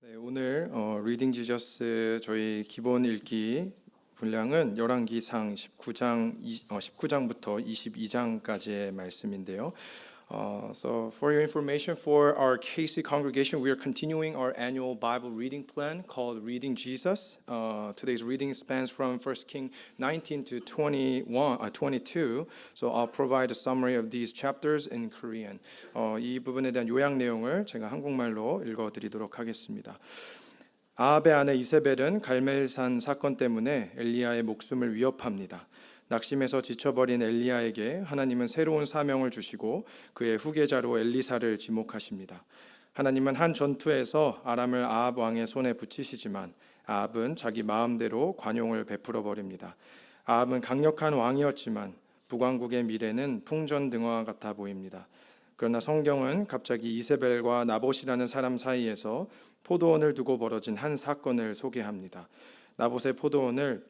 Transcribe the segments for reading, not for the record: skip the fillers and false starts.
네, 오늘 리딩 지저스 저희 기본 읽기 분량은 열왕기상 19장부터 22장까지의 말씀인데요. So for your information, for our KC congregation, we are continuing our annual Bible reading plan called Reading Jesus. Today's reading spans from 1 King 19 to 22. So I'll provide a summary of these chapters in Korean. 이 부분에 대한 요약 내용을 제가 한국말로 읽어드리도록 하겠습니다. 아합의 아내 이세벨은 갈멜산 사건 때문에 엘리야의 목숨을 위협합니다. 낙심해서 지쳐버린 엘리야에게 하나님은 새로운 사명을 주시고 그의 후계자로 엘리사를 지목하십니다. 하나님은 한 전투에서 아람을 아합 왕의 손에 붙이시지만 아합은 자기 마음대로 관용을 베풀어 버립니다. 아합은 강력한 왕이었지만 북왕국의 미래는 풍전등화와 같아 보입니다. 그러나 성경은 갑자기 이세벨과 나봇이라는 사람 사이에서 포도원을 두고 벌어진 한 사건을 소개합니다. 나봇의 포도원을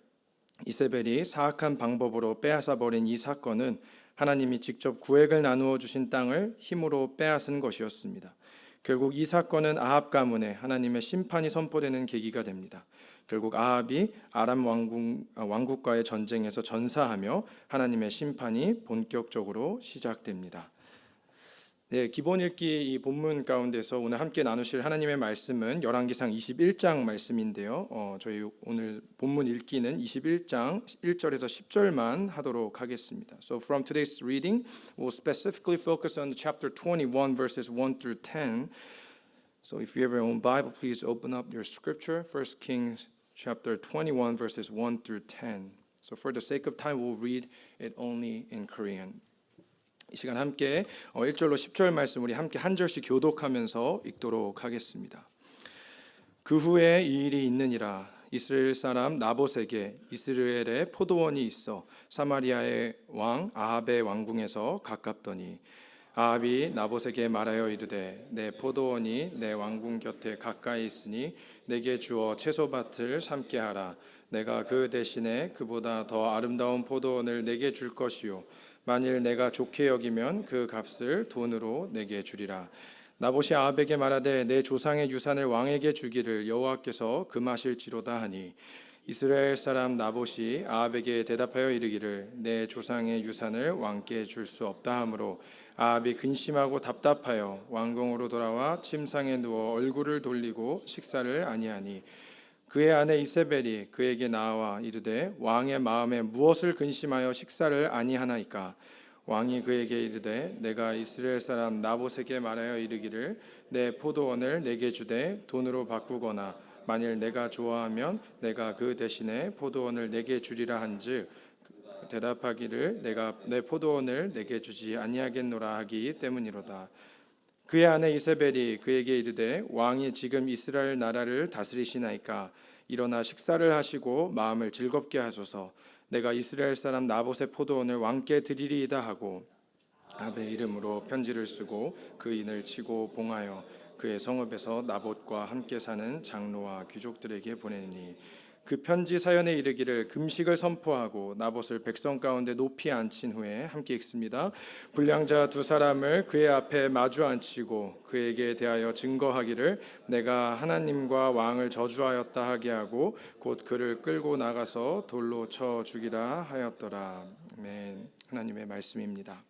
이세벨이 사악한 방법으로 빼앗아버린 이 사건은 하나님이 직접 구획을 나누어 주신 땅을 힘으로 빼앗은 것이었습니다. 결국 이 사건은 아합 가문에 하나님의 심판이 선포되는 계기가 됩니다. 결국 아합이 아람 왕국과의 전쟁에서 전사하며 하나님의 심판이 본격적으로 시작됩니다. 네, 기본 읽기 이 본문 가운데서 오늘 함께 나누실 하나님의 말씀은 열왕기상 21장 말씀인데요. 저희 오늘 본문 읽기는 21장 1절에서 10절만 하도록 하겠습니다. So from today's reading, we'll specifically focus on chapter 21 verses 1 through 10. So if you have your own Bible, please open up your scripture, 1 Kings chapter 21 verses 1 through 10. So for the sake of time, we'll read it only in Korean. 이 시간 함께 1절로 10절 말씀 우리 함께 한 절씩 교독하면서 읽도록 하겠습니다. 그 후에 이 일이 있느니라. 이스라엘 사람 나봇에게 이스라엘에 포도원이 있어 사마리아의 왕 아합의 왕궁에서 가깝더니 아합이 나봇에게 말하여 이르되 내 포도원이 내 왕궁 곁에 가까이 있으니 내게 주어 채소밭을 삼게 하라. 내가 그 대신에 그보다 더 아름다운 포도원을 내게 줄 것이요 만일 내가 좋게 여기면 그 값을 돈으로 내게 주리라. 나봇이 아합에게 말하되 내 조상의 유산을 왕에게 주기를 여호와께서 금하실지로다 하니 이스라엘 사람 나봇이 아합에게 대답하여 이르기를 내 조상의 유산을 왕께 줄 수 없다 하므로 아합이 근심하고 답답하여 왕궁으로 돌아와 침상에 누워 얼굴을 돌리고 식사를 아니하니 그의 아내 이세벨이 그에게 나와 이르되 왕의 마음에 무엇을 근심하여 식사를 아니하나이까. 왕이 그에게 이르되 내가 이스라엘 사람 나봇에게 말하여 이르기를 내 포도원을 내게 주되 돈으로 바꾸거나 만일 내가 좋아하면 내가 그 대신에 포도원을 내게 주리라 한즉 대답하기를 내가 내 포도원을 내게 주지 아니하겠노라 하기 때문이로다. 그의 아내 이세벨이 그에게 이르되 왕이 지금 이스라엘 나라를 다스리시나이까. 일어나 식사를 하시고 마음을 즐겁게 하소서. 내가 이스라엘 사람 나봇의 포도원을 왕께 드리리이다 하고 아합의 이름으로 편지를 쓰고 그 인을 치고 봉하여 그의 성읍에서 나봇과 함께 사는 장로와 귀족들에게 보내니 그 편지 사연에 이르기를 금식을 선포하고 나봇을 백성 가운데 높이 앉힌 후에 함께 읽습니다. 불량자 두 사람을 그의 앞에 마주 앉히고 그에게 대하여 증거하기를 내가 하나님과 왕을 저주하였다 하게 하고 곧 그를 끌고 나가서 돌로 쳐 죽이라 하였더라. 아멘. 하나님의 말씀입니다.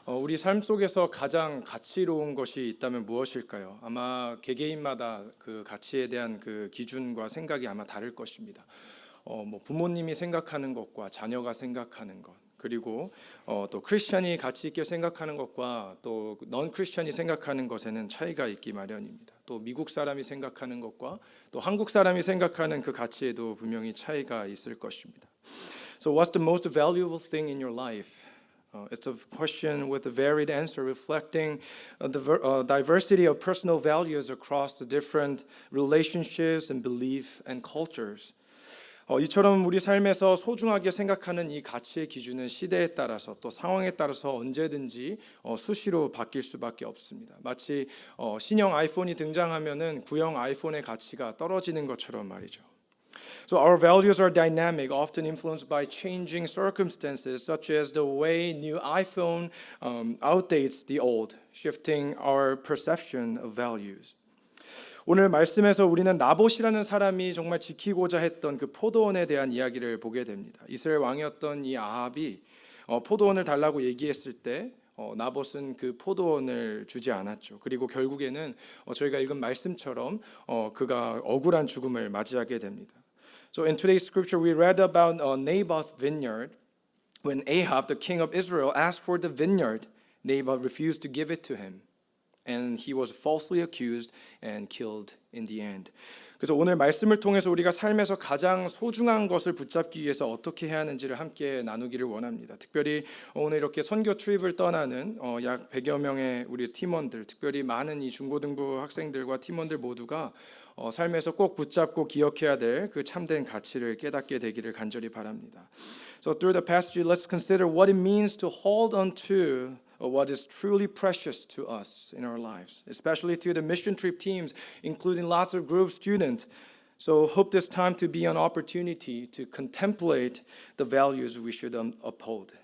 우리 삶 속에서 가장 가치로운 것이 있다면 무엇일까요? 아마 개개인마다 그 가치에 대한 그 기준과 생각이 아마 다를 것입니다. 부모님이 생각하는 것과 자녀가 생각하는 것, 그리고 또 크리스천이 가치 있게 생각하는 것과 또 넌 크리스천이 생각하는 것에는 차이가 있기 마련입니다. 또 미국 사람이 생각하는 것과 또 한국 사람이 생각하는 그 가치에도 분명히 차이가 있을 것입니다. So what's the most valuable thing in your life? It's a question with a varied answer reflecting the diversity of personal values across the different relationships and belief and cultures. 이처럼 우리 삶에서 소중하게 생각하는 이 가치의 기준은 시대에 따라서 또 상황에 따라서 언제든지 수시로 바뀔 수밖에 없습니다. 마치 신형 아이폰이 등장하면은 구형 아이폰의 가치가 떨어지는 것처럼 말이죠. So our values are dynamic, often influenced by changing circumstances, such as the way new iPhone outdates the old, shifting our perception of values. 오늘 말씀에서 우리는 나봇이라는 사람이 정말 지키고자 했던 그 포도원에 대한 이야기를 보게 됩니다. 이스라엘 왕이었던 이 아합이 포도원을 달라고 얘기했을 때 나봇은 그 포도원을 주지 않았죠. 그리고 결국에는 저희가 읽은 말씀처럼 그가 억울한 죽음을 맞이하게 됩니다. So in today's scripture we read about Naboth's vineyard. When Ahab, the king of Israel, asked for the vineyard, Naboth refused to give it to him. And he was falsely accused and killed in the end. 그래서 오늘 말씀을 통해서 우리가 삶에서 가장 소중한 것을 붙잡기 위해서 어떻게 해야 하는지를 함께 나누기를 원합니다. 특별히 오늘 이렇게 선교 트립을 떠나는 약 100여 명의 우리 팀원들, 특별히 많은 이 중고등부 학생들과 팀원들 모두가 삶에서 꼭 붙잡고 기억해야 될 그 참된 가치를 깨닫게 되기를 간절히 바랍니다. So through the passage, let's consider what it means to hold on to what is truly precious to us in our lives, especially to the mission trip teams, including lots of group students. So hope this time to be an opportunity to contemplate the values we should uphold.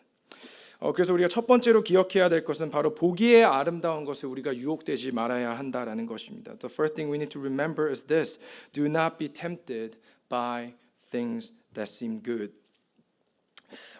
그래서 우리가 첫 번째로 기억해야 될 것은 바로 보기에 아름다운 것에 우리가 유혹되지 말아야 한다라는 것입니다. The first thing we need to remember is this: do not be tempted by things that seem good.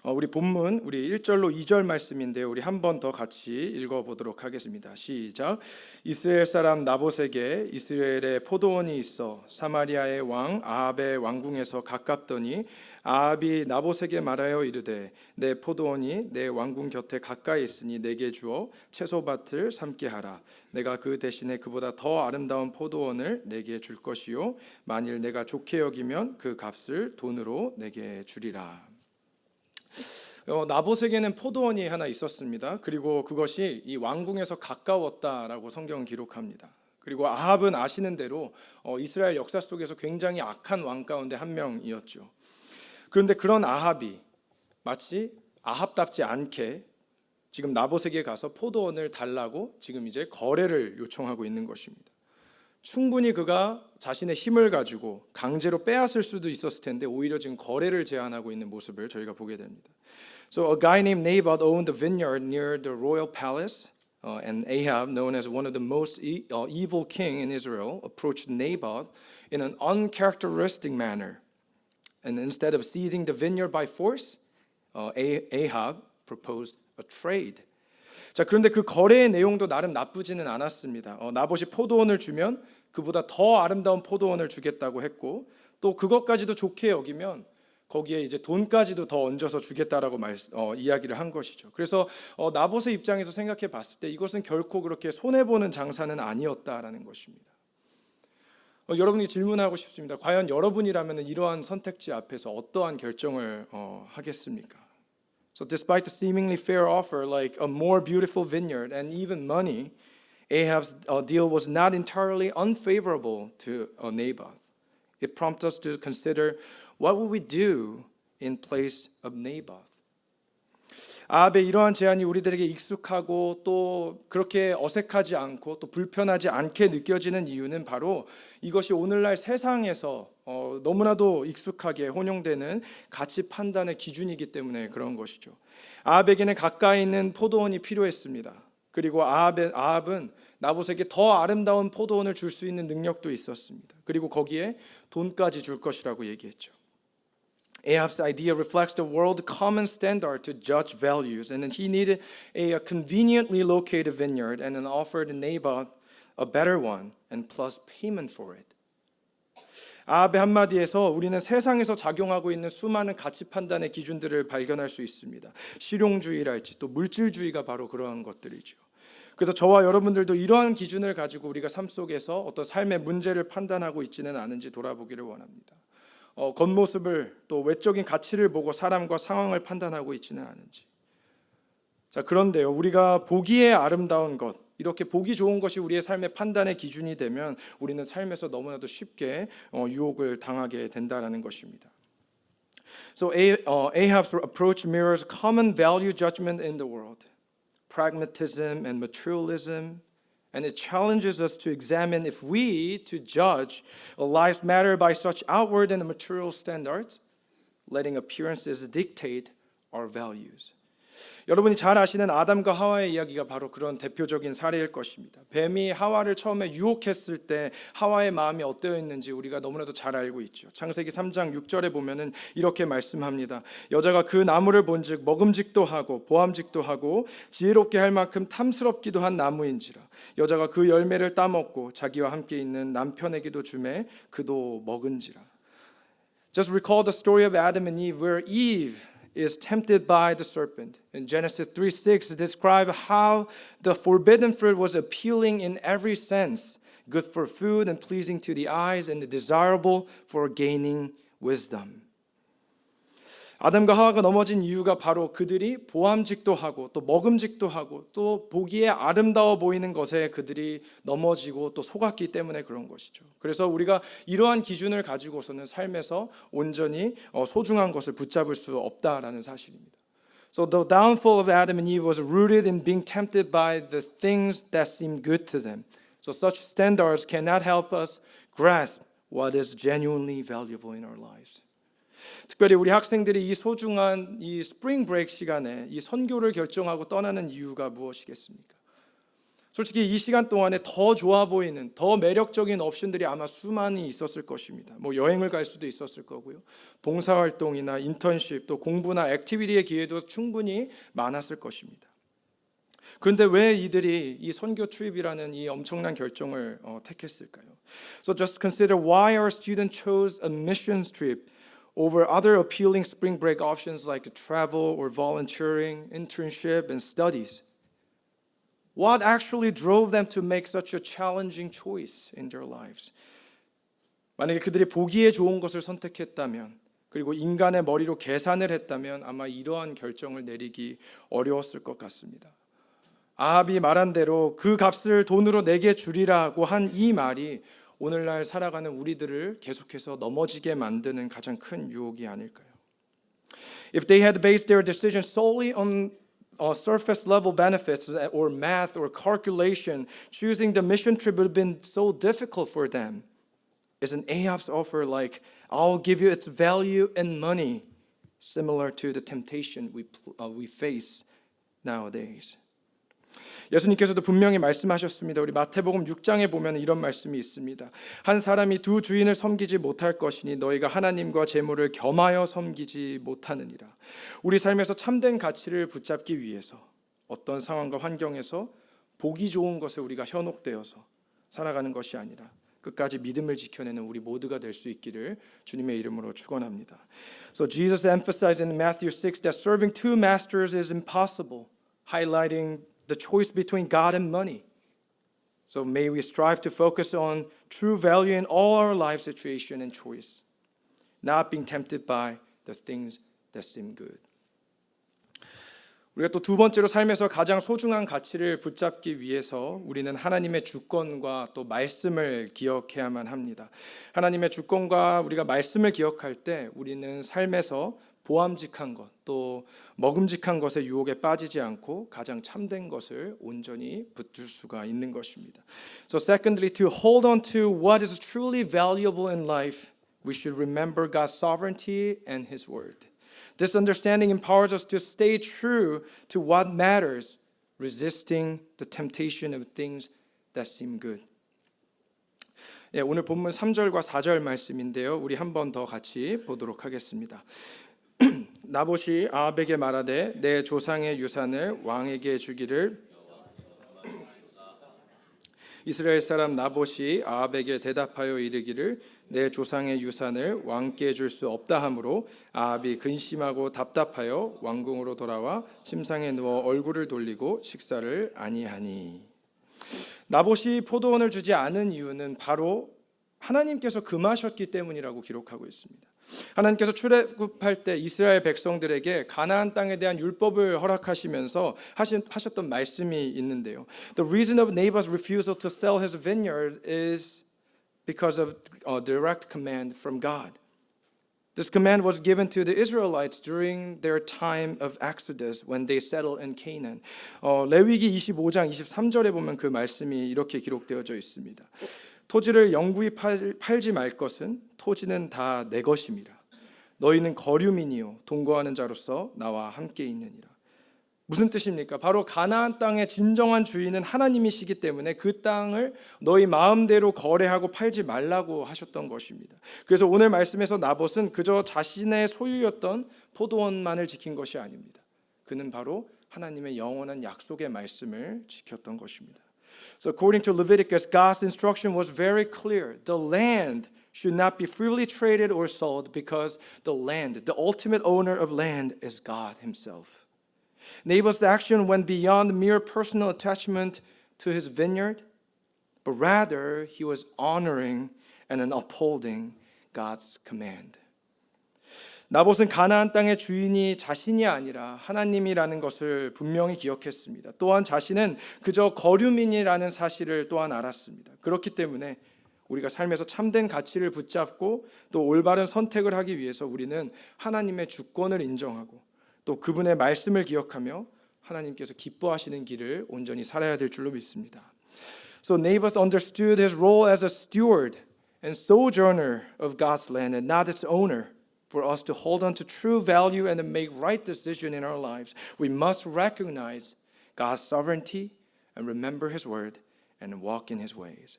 우리 본문 우리 1절로 2절 말씀인데요. 우리 한 번 더 같이 읽어보도록 하겠습니다. 시작. 이스라엘 사람 나봇에게 이스라엘에 포도원이 있어 사마리아의 왕 아합의 왕궁에서 가깝더니 아합이 나봇에게 말하여 이르되 내 포도원이 내 왕궁 곁에 가까이 있으니 내게 주어 채소밭을 삼게 하라. 내가 그 대신에 그보다 더 아름다운 포도원을 내게 줄 것이요 만일 내가 좋게 여기면 그 값을 돈으로 내게 주리라. 나봇에게는 포도원이 하나 있었습니다. 그리고 그것이 이 왕궁에서 가까웠다라고 성경은 기록합니다. 그리고 아합은 아시는 대로 이스라엘 역사 속에서 굉장히 악한 왕 가운데 한 명이었죠. 그런데 그런 아합이 마치 아합답지 않게 지금 나봇에게 가서 포도원을 달라고 지금 이제 거래를 요청하고 있는 것입니다. 충분히 그가 자신의 힘을 가지고 강제로 빼앗을 수도 있었을 텐데 오히려 지금 거래를 제안하고 있는 모습을 저희가 보게 됩니다. So a guy named Naboth owned a vineyard near the royal palace, and Ahab, known as one of the most evil king in Israel, approached Naboth in an uncharacteristic manner. And instead of seizing the vineyard by force, Ahab proposed a trade. 자, 그런데 그 거래의 내용도 나름 나쁘지는 않았습니다. 나봇이 포도원을 주면 그보다 더 아름다운 포도원을 주겠다고 했고 또 그것까지도 좋게 여기면 거기에 이제 돈까지도 더 얹어서 주겠다라고 이야기를 한 것이죠. 그래서 나봇의 입장에서 생각해 봤을 때 이것은 결코 그렇게 손해보는 장사는 아니었다라는 것입니다. 여러분이 질문하고 싶습니다. 과연 여러분이라면 이러한 선택지 앞에서 어떠한 결정을 하겠습니까? So despite the seemingly fair offer like a more beautiful vineyard and even money, Ahab's deal was not entirely unfavorable to Naboth. It prompts us to consider what would we do in place of Naboth. 아합의 이러한 제안이 우리들에게 익숙하고 또 그렇게 어색하지 않고 또 불편하지 않게 느껴지는 이유는 바로 이것이 오늘날 세상에서 너무나도 익숙하게 혼용되는 가치 판단의 기준이기 때문에 그런 것이죠. 아합에게는 가까이 있는 포도원이 필요했습니다. 그리고 아합은 나봇에게 더 아름다운 포도원을 줄 수 있는 능력도 있었습니다. 그리고 거기에 돈까지 줄 것이라고 얘기했죠. Ahab's idea reflects the world's common standard to judge values, and he needed a conveniently located vineyard and offered Naboth a better one and plus payment for it. 아합의 한마디에서 우리는 세상에서 작용하고 있는 수많은 가치 판단의 기준들을 발견할 수 있습니다. 실용주의랄지 또 물질주의가 바로 그러한 것들이죠. 그래서 저와 여러분들도 이러한 기준을 가지고 우리가 삶 속에서 어떤 삶의 문제를 판단하고 있지는 않은지 돌아보기를 원합니다. 겉모습을 또 외적인 가치를 보고 사람과 상황을 판단하고 있지는 않은지. 자, 그런데요, 우리가 보기에 아름다운 것, 이렇게 보기 좋은 것이 우리의 삶의 판단의 기준이 되면 우리는 삶에서 너무나도 쉽게 유혹을 당하게 된다라는 것입니다. So Ahab's approach mirrors common value judgment in the world, pragmatism and materialism. And it challenges us to examine if we to judge a life's matter by such outward and material standards, letting appearances dictate our values. 여러분이 잘 아시는 아담과 하와의 이야기가 바로 그런 대표적인 사례일 것입니다. 뱀이 하와를 처음에 유혹했을 때 하와의 마음이 어떠했는지 우리가 너무나도 잘 알고 있죠. 창세기 3장 6절에 보면은 이렇게 말씀합니다. 여자가 그 나무를 본즉 먹음직도 하고 보암직도 하고 지혜롭게 할 만큼 탐스럽기도 한 나무인지라. 여자가 그 열매를 따먹고 자기와 함께 있는 남편에게도 주매 그도 먹은지라. Just recall the story of Adam and Eve, where Eve is tempted by the serpent. In Genesis 3:6, it describes how the forbidden fruit was appealing in every sense, good for food and pleasing to the eyes and desirable for gaining wisdom. 아담과 하와가 넘어진 이유가 바로 그들이 보암직도 하고 또 먹음직도 하고 또 보기에 아름다워 보이는 것에 그들이 넘어지고 또 속았기 때문에 그런 것이죠. 그래서 우리가 이러한 기준을 가지고서는 삶에서 온전히 소중한 것을 붙잡을 수 없다라는 사실입니다. So the downfall of Adam and Eve was rooted in being tempted by the things that seem good to them. So such standards cannot help us grasp what is genuinely valuable in our lives. 특별히 우리 학생들이 이 소중한 이 스프링 브레이크 시간에 이 선교를 결정하고 떠나는 이유가 무엇이겠습니까? 솔직히 이 시간 동안에 더 좋아 보이는 더 매력적인 옵션들이 아마 수많이 있었을 것입니다. 뭐 여행을 갈 수도 있었을 거고요. 봉사활동이나 인턴십 또 공부나 액티비티의 기회도 충분히 많았을 것입니다. 그런데 왜 이들이 이 선교 트립이라는 이 엄청난 결정을 택했을까요? So just consider why our student chose a missions trip over other appealing spring break options like travel or volunteering, internship, and studies. What actually drove them to make such a challenging choice in their lives? 만약에 그들이 보기에 좋은 것을 선택했다면 그리고 인간의 머리로 계산을 했다면 아마 이러한 결정을 내리기 어려웠을 것 같습니다. 아합이 말한 대로 그 값을 돈으로 내게 주리라고 한 이 말이 오늘날 살아가는 우리들을 계속해서 넘어지게 만드는 가장 큰 유혹이 아닐까요? If they had based their decision solely on surface level benefits or math or calculation, choosing the mission trip would have been so difficult for them. Isn't Ahab's offer like, I'll give you its value in money, similar to the temptation we face nowadays? 예수님께서도 분명히 말씀하셨습니다. 우리 마태복음 6장에 보면 이런 말씀이 있습니다. 한 사람이 두 주인을 섬기지 못할 것이니 너희가 하나님과 재물을 겸하여 섬기지 못하느니라. 우리 삶에서 참된 가치를 붙잡기 위해서 어떤 상황과 환경에서 보기 좋은 것에 우리가 현혹되어서 살아가는 것이 아니라 끝까지 믿음을 지켜내는 우리 모두가 될 수 있기를 주님의 이름으로 축원합니다. So Jesus emphasized in Matthew 6 that serving two masters is impossible, highlighting the choice between God and money. So may we strive to focus on true value in all our life situation and choice, not being tempted by the things that seem good. 우리가 또 두 번째로 삶에서 가장 소중한 가치를 붙잡기 위해서 우리는 하나님의 주권과 또 말씀을 기억해야만 합니다. 하나님의 주권과 우리가 말씀을 기억할 때 우리는 삶에서 보암직한 것, 또 먹음직한 것의 유혹에 빠지지 않고 가장 참된 것을 온전히 붙들 수가 있는 것입니다. So secondly, to hold on to what is truly valuable in life, we should remember God's sovereignty and His word. This understanding empowers us to stay true to what matters, resisting the temptation of things that seem good. 오늘 본문 3절과 4절 말씀인데요. 우리 한 번 더 같이 보도록 하겠습니다. 나봇이 아합에게 말하되 내 조상의 유산을 왕에게 주기를. 이스라엘 사람 나봇이 아합에게 대답하여 이르기를 내 조상의 유산을 왕께 줄 수 없다 하므로 아합이 근심하고 답답하여 왕궁으로 돌아와 침상에 누워 얼굴을 돌리고 식사를 아니하니. 나봇이 포도원을 주지 않은 이유는 바로 하나님께서 금하셨기 때문이라고 기록하고 있습니다. 하나님께서 출애굽할 때 이스라엘 백성들에게 가나안 땅에 대한 율법을 허락하시면서 하셨던 말씀이 있는데요. The reason of Naboth's refusal to sell his vineyard is because of a direct command from God. This command was given to the Israelites during their time of Exodus when they settled in Canaan. 레위기 25장 23절에 보면 그 말씀이 이렇게 기록되어져 있습니다. 토지를 영구히 팔지 말 것은 토지는 다 내 것임이라. 너희는 거류민이요 동거하는 자로서 나와 함께 있느니라. 무슨 뜻입니까? 바로 가나안 땅의 진정한 주인은 하나님이시기 때문에 그 땅을 너희 마음대로 거래하고 팔지 말라고 하셨던 것입니다. 그래서 오늘 말씀에서 나봇은 그저 자신의 소유였던 포도원만을 지킨 것이 아닙니다. 그는 바로 하나님의 영원한 약속의 말씀을 지켰던 것입니다. So according to Leviticus, God's instruction was very clear. The land should not be freely traded or sold because the land, the ultimate owner of land is God himself. Naboth's action went beyond mere personal attachment to his vineyard, but rather he was honoring and upholding God's command. 나봇은 가나안 땅의 주인이 자신이 아니라 하나님이라는 것을 분명히 기억했습니다. 또한 자신은 그저 거류민이라는 사실을 또한 알았습니다. 그렇기 때문에 우리가 삶에서 참된 가치를 붙잡고 또 올바른 선택을 하기 위해서 우리는 하나님의 주권을 인정하고 또 그분의 말씀을 기억하며 하나님께서 기뻐하시는 길을 온전히 살아야 될 줄로 믿습니다. So Naboth understood his role as a steward and sojourner of God's land and not its owner. For us to hold on to true value and to make right decision in our lives, we must recognize God's sovereignty and remember His word and walk in His ways.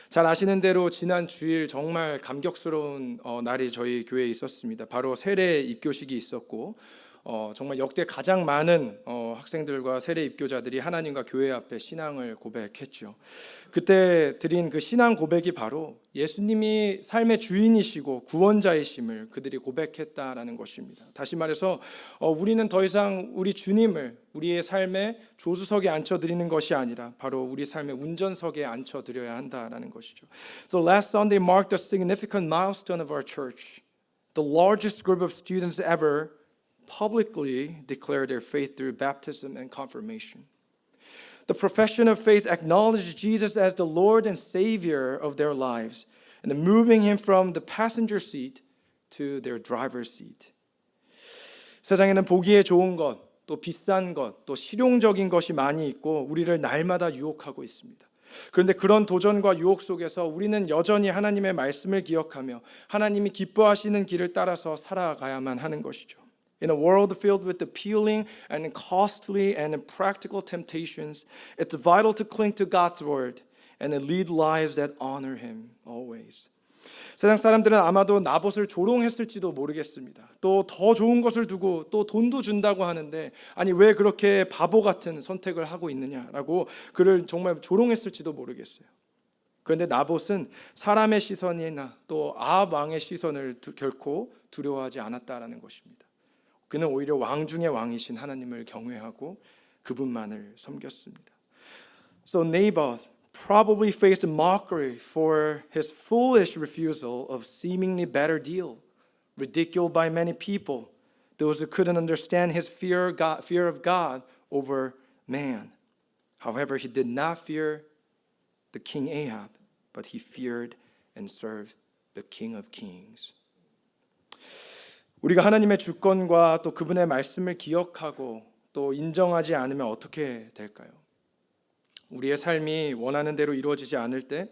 잘 아시는 대로 지난 주일 정말 감격스러운 날이 저희 교회에 있었습니다. 바로 세례 입교식이 있었고 정말 역대 가장 많은 학생들과 세례 입교자들이 하나님과 교회 앞에 신앙을 고백했죠. 그때 드린 그 신앙 고백이 바로 예수님이 삶의 주인이시고 구원자이심을 그들이 고백했다라는 것입니다. 다시 말해서 우리는 더 이상 우리 주님을 우리의 삶의 조수석에 앉혀드리는 것이 아니라 바로 우리 삶의 운전석에 앉혀드려야 한다라는 것이죠. So last Sunday marked a significant milestone of our church. The largest group of students ever publicly declare their faith through baptism and confirmation. The profession of faith acknowledged Jesus as the Lord and Savior of their lives and moving him from the passenger seat to their driver's seat. 세상에는 보기에 좋은 것, 또 비싼 것, 또 실용적인 것이 많이 있고 우리를 날마다 유혹하고 있습니다. 그런데 그런 도전과 유혹 속에서 우리는 여전히 하나님의 말씀을 기억하며 하나님이 기뻐하시는 길을 따라서 살아가야만 하는 것이죠. In a world filled with appealing and costly and practical temptations, it's vital to cling to God's word and lead lives that honor Him always. 세상 사람들은 아마도 나봇을 조롱했을지도 모르겠습니다. 또 더 좋은 것을 두고 또 돈도 준다고 하는데 아니 왜 그렇게 바보 같은 선택을 하고 있느냐라고 그를 정말 조롱했을지도 모르겠어요. 그런데 나봇은 사람의 시선이나 또 아합 왕의 시선을 결코 두려워하지 않았다라는 것입니다. 그는 오히려 왕 중의 왕이신 하나님을 경외하고 그분만을 섬겼습니다. So Naboth probably faced mockery for his foolish refusal of seemingly better deal, ridiculed by many people, those who couldn't understand his fear of God over man. However, he did not fear the king Ahab, but he feared and served the King of Kings. 우리가 하나님의 주권과 또 그분의 말씀을 기억하고 또 인정하지 않으면 어떻게 될까요? 우리의 삶이 원하는 대로 이루어지지 않을 때,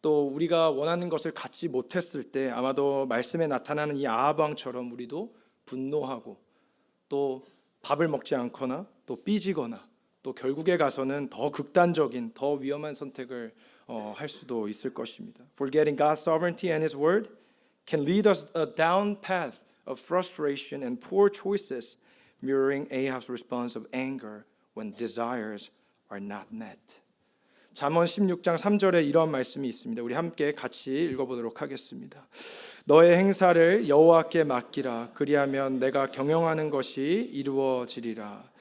또 우리가 원하는 것을 갖지 못했을 때 아마도 말씀에 나타나는 이 아합 왕처럼 우리도 분노하고 또 밥을 먹지 않거나 또 삐지거나 또 결국에 가서는 더 극단적인 더 위험한 선택을 할 수도 있을 것입니다. Forgetting God's sovereignty and His word can lead us down path of frustration and poor choices, mirroring Ahab's response of anger when desires are not met. 잠언 16장 3절에 이런 말씀이 있습니다. 우리 함께 같이 읽어보도록 하겠습니다. 너의 행사를 여호와께 맡기라. 그리하면 내가 경영하는 것이 이루어지리라.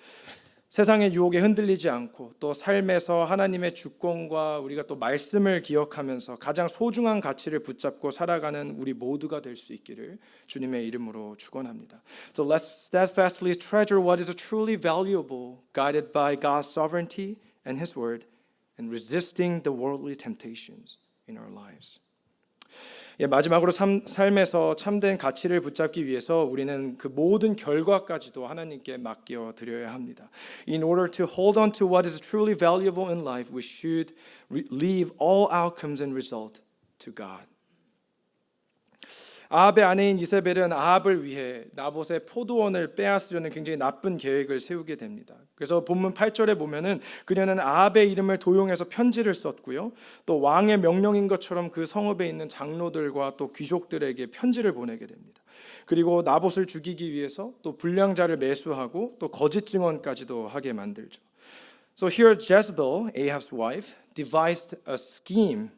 세상의 유혹에 흔들리지 않고 또 삶에서 하나님의 주권과 우리가 또 말씀을 기억하면서 가장 소중한 가치를 붙잡고 살아가는 우리 모두가 될 수 있기를 주님의 이름으로 축원합니다. So let's steadfastly treasure what is truly valuable, guided by God's sovereignty and His word, and resisting the worldly temptations in our lives. 마지막으로 삶에서 참된 가치를 붙잡기 위해서 우리는 그 모든 결과까지도 하나님께 맡겨 드려야 합니다. In order to hold on to what is truly valuable in life, we should leave all outcomes and result to God. 아합의 아내인 이세벨은 아합을 위해 나봇의 포도원을 빼앗으려는 굉장히 나쁜 계획을 세우게 됩니다. 그래서 본문 8절에 보면은 그녀는 아합의 이름을 도용해서 편지를 썼고요. 또 왕의 명령인 것처럼 그 성읍에 있는 장로들과 또 귀족들에게 편지를 보내게 됩니다. 그리고 나봇을 죽이기 위해서 또 불량자를 매수하고 또 거짓 증언까지도 하게 만들죠. So here Jezebel, Ahab's wife, devised a scheme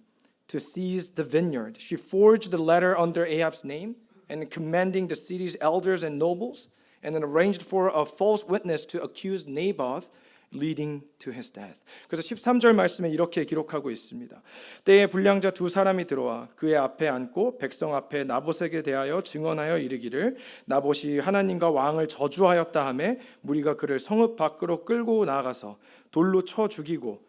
to seize the vineyard. She forged the letter under Ahab's name and commanding the city's elders and nobles, and then arranged for a false witness to accuse Naboth, leading to his death. 그래서 13절 말씀에 이렇게 기록하고 있습니다. 때에 불량자 두 사람이 들어와 그의 앞에 앉고 백성 앞에 나봇에게 대하여 증언하여 이르기를 나봇이 하나님과 왕을 저주하였다 하매 무리가 그를 성읍 밖으로 끌고 나가서 돌로 쳐 죽이고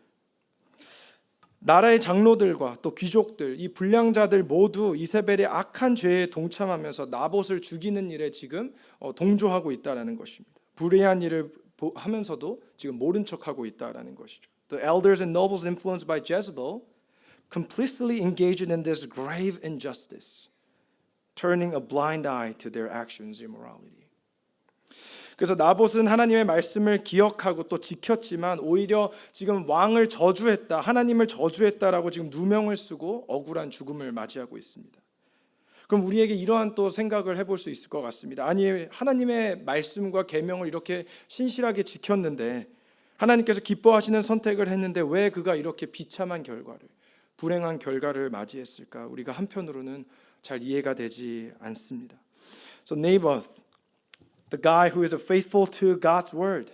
나라의 장로들과 또 귀족들, 이 불량자들 모두 이세벨의 악한 죄에 동참하면서 나봇을 죽이는 일에 지금 동조하고 있다라는 것입니다. 불의한 일을 하면서도 지금 모른 척하고 있다라는 것이죠. The elders and nobles influenced by Jezebel completely engaged in this grave injustice, turning a blind eye to their actions' immorality. 그래서 나봇은 하나님의 말씀을 기억하고 또 지켰지만 오히려 지금 왕을 저주했다, 하나님을 저주했다라고 지금 누명을 쓰고 억울한 죽음을 맞이하고 있습니다. 그럼 우리에게 이러한 또 생각을 해볼 수 있을 것 같습니다. 아니 하나님의 말씀과 계명을 이렇게 신실하게 지켰는데 하나님께서 기뻐하시는 선택을 했는데 왜 그가 이렇게 비참한 결과를, 불행한 결과를 맞이했을까? 우리가 한편으로는 잘 이해가 되지 않습니다. So Naboth, the guy who is faithful to God's word,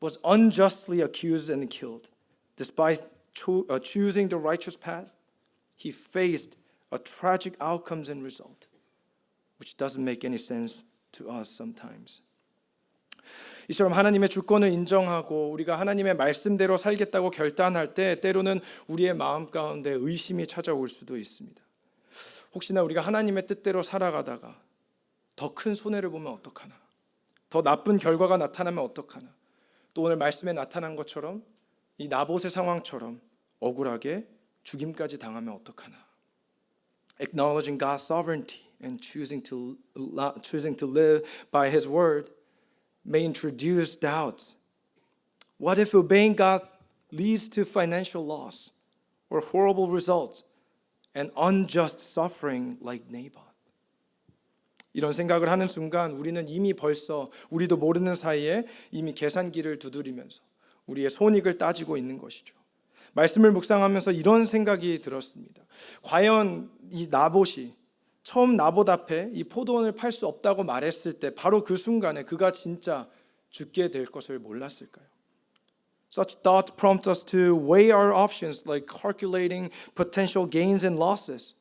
was unjustly accused and killed. Despite choosing the righteous path, he faced a tragic outcomes and result, which doesn't make any sense to us sometimes. 이처럼 하나님의 주권을 인정하고 우리가 하나님의 말씀대로 살겠다고 결단할 때 때로는 우리의 마음 가운데 의심이 찾아올 수도 있습니다. 혹시나 우리가 하나님의 뜻대로 살아가다가 더 큰 손해를 보면 어떡하나? 더 나쁜 결과가 나타나면 어떡하나? 또 오늘 말씀에 나타난 것처럼 이 나봇의 상황처럼 억울하게 죽임까지 당하면 어떡하나? Acknowledging God's sovereignty and choosing to live by His word may introduce doubts. What if obeying God leads to financial loss or horrible results and unjust suffering like Naboth? 이런 생각을 하는 순간 우리는 이미 벌써 우리도 모르는 사이에 이미 계산기를 두드리면서 우리의 손익을 따지고 있는 것이죠. 말씀을 묵상하면서 이런 생각이 들었습니다. 과연 이 나봇이 처음 나봇 앞에 이 포도원을 팔 수 없다고 말했을 때 바로 그 순간에 그가 진짜 죽게 될 것을 몰랐을까요? Such thought prompts us to weigh our options like calculating potential gains and losses.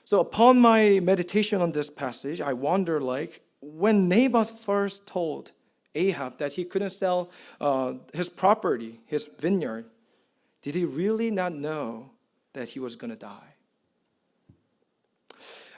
So upon my meditation on this passage, I wonder like when Naboth first told Ahab that he couldn't sell his property, his vineyard, did he really not know that he was going to die?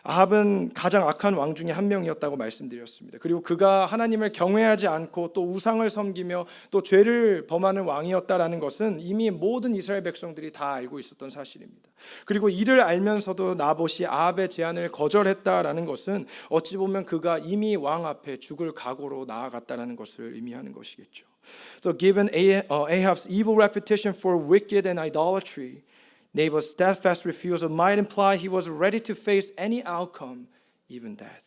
아합은 가장 악한 왕 중에 한 명이었다고 말씀드렸습니다. 그리고 그가 하나님을 경외하지 않고 또 우상을 섬기며 또 죄를 범하는 왕이었다라는 것은 이미 모든 이스라엘 백성들이 다 알고 있었던 사실입니다. 그리고 이를 알면서도 나봇이 아합의 제안을 거절했다라는 것은 어찌 보면 그가 이미 왕 앞에 죽을 각오로 나아갔다라는 것을 의미하는 것이겠죠. So given Ahab's evil reputation for wicked and idolatry, Naboth's steadfast refusal might imply he was ready to face any outcome, even death.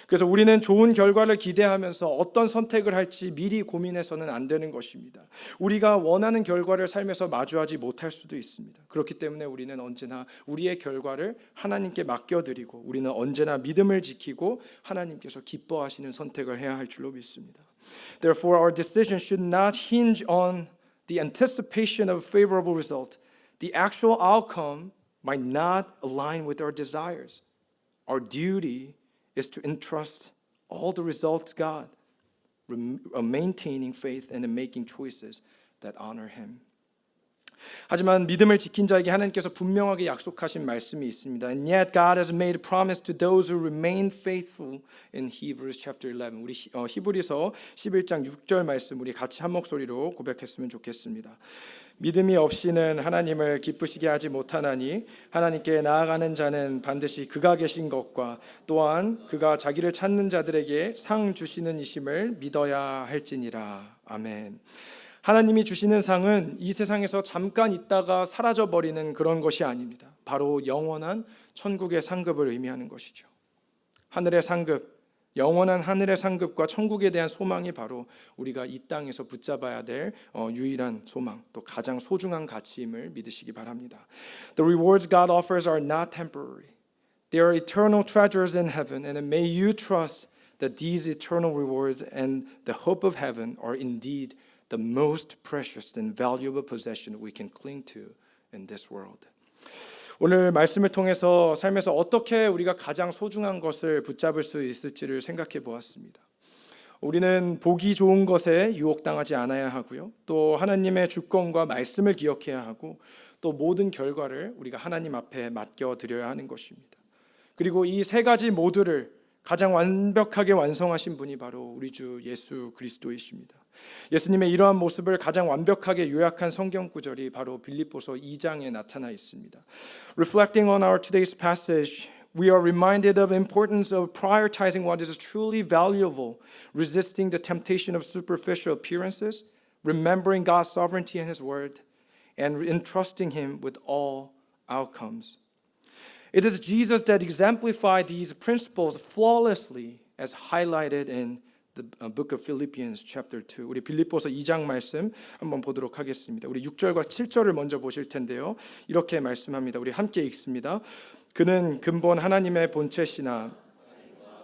그래서 우리는 좋은 결과를 기대하면서 어떤 선택을 할지 미리 고민해서는 안 되는 것입니다. 우리가 원하는 결과를 삶에서 마주하지 못할 수도 있습니다. 그렇기 때문에 우리는 언제나 우리의 결과를 하나님께 맡겨드리고 우리는 언제나 믿음을 지키고 하나님께서 기뻐하시는 선택을 해야 할 줄로 믿습니다. Therefore, our decision should not hinge on the anticipation of a favorable result. The actual outcome might not align with our desires. Our duty is to entrust all the results to God, maintaining faith and making choices that honor Him. 하지만 믿음을 지킨 자에게 하나님께서 분명하게 약속하신 말씀이 있습니다. And yet God has made a promise to those who remain faithful in Hebrews chapter 11. 우리 히브리서 11장 6절 말씀 우리 같이 한 목소리로 고백했으면 좋겠습니다. 믿음이 없이는 하나님을 기쁘시게 하지 못하나니 하나님께 나아가는 자는 반드시 그가 계신 것과 또한 그가 자기를 찾는 자들에게 상 주시는 이심을 믿어야 할지니라. 아멘. 하나님이 주시는 상은 이 세상에서 잠깐 있다가 사라져버리는 그런 것이 아닙니다. 바로 영원한 천국의 상급을 의미하는 것이죠. 하늘의 상급, 영원한 하늘의 상급과 천국에 대한 소망이 바로 우리가 이 땅에서 붙잡아야 될 유일한 소망, 또 가장 소중한 가치임을 믿으시기 바랍니다. The rewards God offers are not temporary. They are eternal treasures in heaven, and may you trust that these eternal rewards and the hope of heaven are indeed the most precious and valuable possession we can cling to in this world. 오늘 말씀을 통해서 삶에서 어떻게 우리가 가장 소중한 것을 붙잡을 수 있을지를 생각해 보았습니다. 우리는 보기 좋은 것에 유혹당하지 않아야 하고요. 또 하나님의 주권과 말씀을 기억해야 하고 또 모든 결과를 우리가 하나님 앞에 맡겨드려야 하는 것입니다. 그리고 이 세 가지 모두를 가장 완벽하게 완성하신 분이 바로 우리 주 예수 그리스도이십니다. 예수님의 이러한 모습을 가장 완벽하게 요약한 성경 구절이 바로 빌립보서 2장에 나타나 있습니다. Reflecting on our today's passage, we are reminded of the importance of prioritizing what is truly valuable, resisting the temptation of superficial appearances, remembering God's sovereignty and His word, and entrusting Him with all outcomes. It is Jesus that exemplified these principles flawlessly as highlighted in the book of Philippians chapter 2. 우리 빌립보서 2장 말씀 한번 보도록 하겠습니다. 우리 6절과 7절을 먼저 보실 텐데요. 이렇게 말씀합니다. 우리 함께 읽습니다. 그는 근본 하나님의 본체시나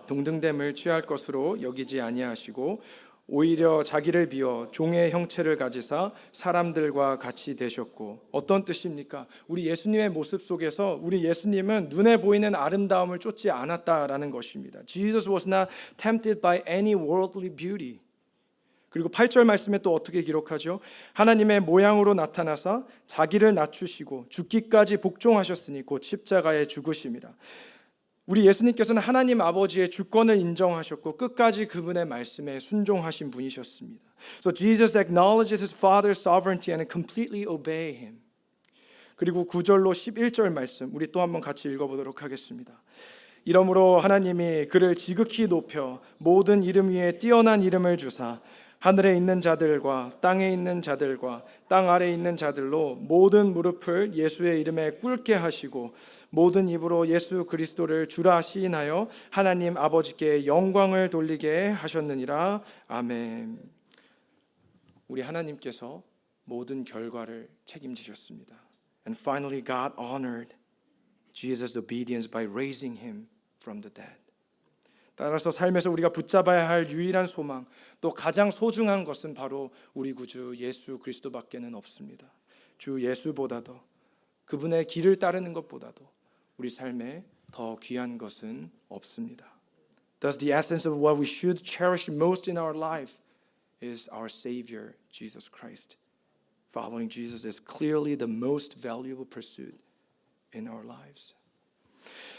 동등됨을 취할 것으로 여기지 아니하시고 오히려 자기를 비워 종의 형체를 가지사 사람들과 같이 되셨고. 어떤 뜻입니까? 우리 예수님의 모습 속에서 우리 예수님은 눈에 보이는 아름다움을 쫓지 않았다라는 것입니다. Jesus was not tempted by any worldly beauty. 그리고 8절 말씀에 또 어떻게 기록하죠? 하나님의 모양으로 나타나사 자기를 낮추시고 죽기까지 복종하셨으니 곧 십자가에 죽으심이라. 우리 예수님께서는 하나님 아버지의 주권을 인정하셨고 끝까지 그분의 말씀에 순종하신 분이셨습니다. So Jesus acknowledges his Father's sovereignty and completely obey him. 그리고 9절로 11절 말씀 우리 또 한번 같이 읽어보도록 하겠습니다. 이러므로 하나님이 그를 지극히 높여 모든 이름 위에 뛰어난 이름을 주사 하늘에 있는 자들과 땅에 있는 자들과 땅 아래에 있는 자들로 모든 무릎을 예수의 이름에 꿇게 하시고 모든 입으로 예수 그리스도를 주라 시인하여 하나님 아버지께 영광을 돌리게 하셨느니라. 아멘. 우리 하나님께서 모든 결과를 책임지셨습니다. And finally God honored Jesus' obedience by raising him from the dead. 따라서 삶에서 우리가 붙잡아야 할 유일한 소망, 또 가장 소중한 것은 바로 우리 구주 예수 그리스도밖에는 없습니다. 주 예수보다도 그분의 길을 따르는 것보다도 우리 삶에 더 귀한 것은 없습니다. Thus the essence of what we should cherish most in our life is our Savior Jesus Christ. Following Jesus is clearly the most valuable pursuit in our lives.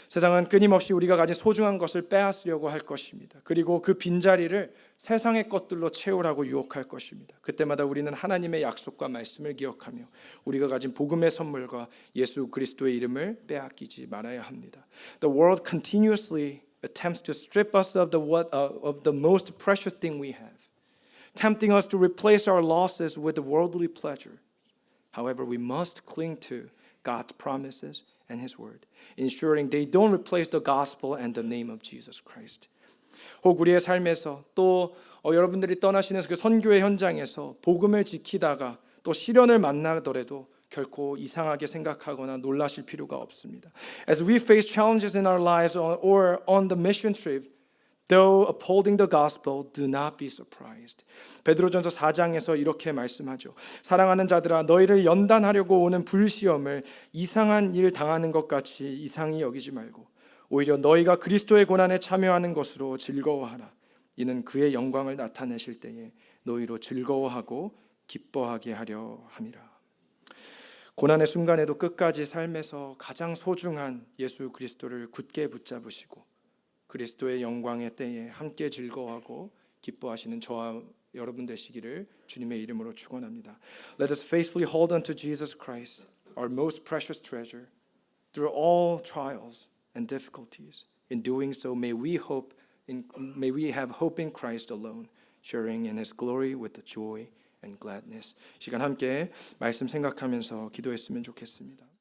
세상은 끊임없이 우리가 가진 소중한 것을 빼앗으려고 할 것입니다. 그리고 그 빈자리를 세상의 것들로 채우라고 유혹할 것입니다. 그때마다 우리는 하나님의 약속과 말씀을 기억하며 우리가 가진 복음의 선물과 예수 그리스도의 이름을 빼앗기지 말아야 합니다. The world continuously attempts to strip us of the most precious thing we have, tempting us to replace our losses with worldly pleasure. However, we must cling to God's promises and His word, ensuring they don't replace the gospel and the name of Jesus Christ. 혹 우리의 삶에서 또 여러분들이 떠나시는 그 선교의 현장에서 복음을 지키다가 또 시련을 만나더라도 결코 이상하게 생각하거나 놀라실 필요가 없습니다. As we face challenges in our lives or on the mission trip, though upholding the gospel, do not be surprised. 베드로전서 4장에서 이렇게 말씀하죠. 사랑하는 자들아, 너희를 연단하려고 오는 불시험을 이상한 일 당하는 것 같이 이상히 여기지 말고 오히려 너희가 그리스도의 고난에 참여하는 것으로 즐거워하라. 이는 그의 영광을 나타내실 때에 너희로 즐거워하고 기뻐하게 하려 함이라. 고난의 순간에도 끝까지 삶에서 가장 소중한 예수 그리스도를 굳게 붙잡으시고 그리스도의 영광의 때에 함께 즐거워하고 기뻐하시는 저와 여러분 되시기를 주님의 이름으로 축원합니다. Let us faithfully hold on to Jesus Christ, our most precious treasure, through all trials and difficulties. In doing so, may we have hope in Christ alone, sharing in His glory with the joy and gladness. 시간 함께 말씀 생각하면서 기도했으면 좋겠습니다.